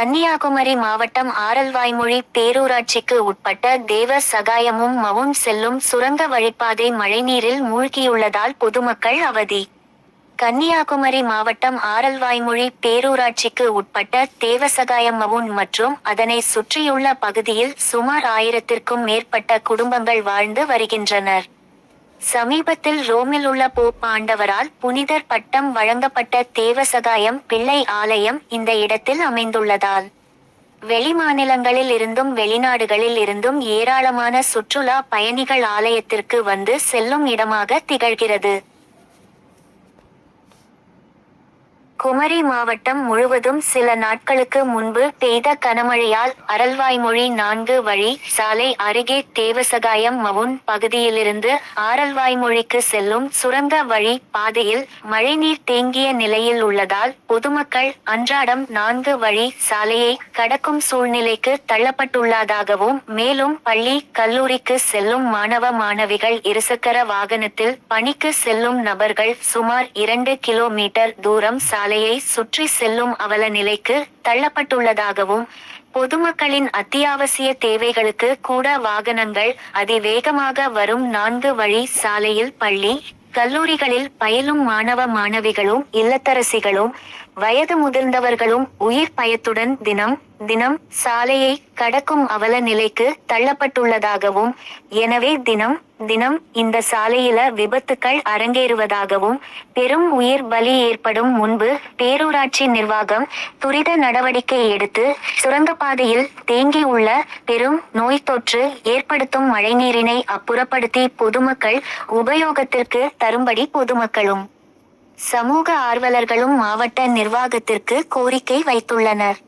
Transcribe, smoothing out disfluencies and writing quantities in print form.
கன்னியாகுமரி மாவட்டம் ஆரல்வாய்மொழி பேரூராட்சிக்கு உட்பட்ட தேவ சகாயமும் மவும் செல்லும் சுரங்க வழிப்பாதை மழைநீரில் மூழ்கியுள்ளதால் பொதுமக்கள் அவதி. கன்னியாகுமரி மாவட்டம் ஆரல்வாய்மொழி பேரூராட்சிக்கு உட்பட்ட தேவசகாயம் மவுன் மற்றும் அதனை சுற்றியுள்ள பகுதியில் சுமார் 1000த்திற்கும் மேற்பட்ட குடும்பங்கள் வாழ்ந்து வருகின்றனர். சமீபத்தில் ரோமில் உள்ள போப் ஆண்டவரால் புனிதர் பட்டம் வழங்கப்பட்ட தேவசகாயம் பிள்ளை ஆலயம் இந்த இடத்தில் அமைந்துள்ளதால் வெளிமாநிலங்களில் இருந்தும் வெளிநாடுகளில் இருந்தும் ஏராளமான சுற்றுலா பயணிகள் ஆலயத்திற்கு வந்து செல்லும் இடமாக திகழ்கிறது. குமரி மாவட்டம் முழுவதும் சில நாட்களுக்கு முன்பு பெய்த கனமழையால் அரல்வாய்மொழி 4 வழி சாலை அருகே தேவசகாயம் மவுன் பகுதியிலிருந்து ஆரல்வாய்மொழிக்கு செல்லும் சுரங்க வழி பாதையில் மழைநீர் தேங்கிய நிலையில் உள்ளதால் பொதுமக்கள் அன்றாடம் 4 வழி சாலையை கடக்கும் சூழ்நிலைக்கு தள்ளப்பட்டுள்ளதாகவும் மேலும் பள்ளி கல்லூரிக்கு செல்லும் மாணவ மாணவிகள் இருசக்கர வாகனத்தில் பணிக்கு செல்லும் நபர்கள் சுமார் 2 கிலோமீட்டர் தூரம் சாலையை சுற்றி செல்லும் அவல நிலைக்கு தள்ளப்பட்டுள்ளதாகவும் பொதுமக்களின் அத்தியாவசிய தேவைகளுக்கு கூட வாகனங்கள் அதிவேகமாக வரும் 4 வழி சாலையில் பள்ளி கல்லூரிகளில் பயிலும் மாணவ மாணவிகளும் இல்லத்தரசிகளும் வயது முதிர்ந்தவர்களும் உயிர் பயத்துடன் தினம் தினம் சாலையை கடக்கும் அவல நிலைக்கு தள்ளப்பட்டுள்ளதாகவும் எனவே தினம் தினம் இந்த சாலையில விபத்துக்கள் அரங்கேறுவதாகவும் பெரும் உயிர் பலி ஏற்படும் முன்பு பேரூராட்சி நிர்வாகம் துரித நடவடிக்கை எடுத்து சுரங்கப்பாதையில் தேங்கி உள்ள பெரும் நோய் தொற்று ஏற்படுத்தும் மழைநீரினை அப்புறப்படுத்தி பொதுமக்கள் உபயோகத்திற்கு தரும்படி பொதுமக்களும் சமூக ஆர்வலர்களும் மாவட்ட நிர்வாகத்திற்கு கோரிக்கை வைத்துள்ளனர்.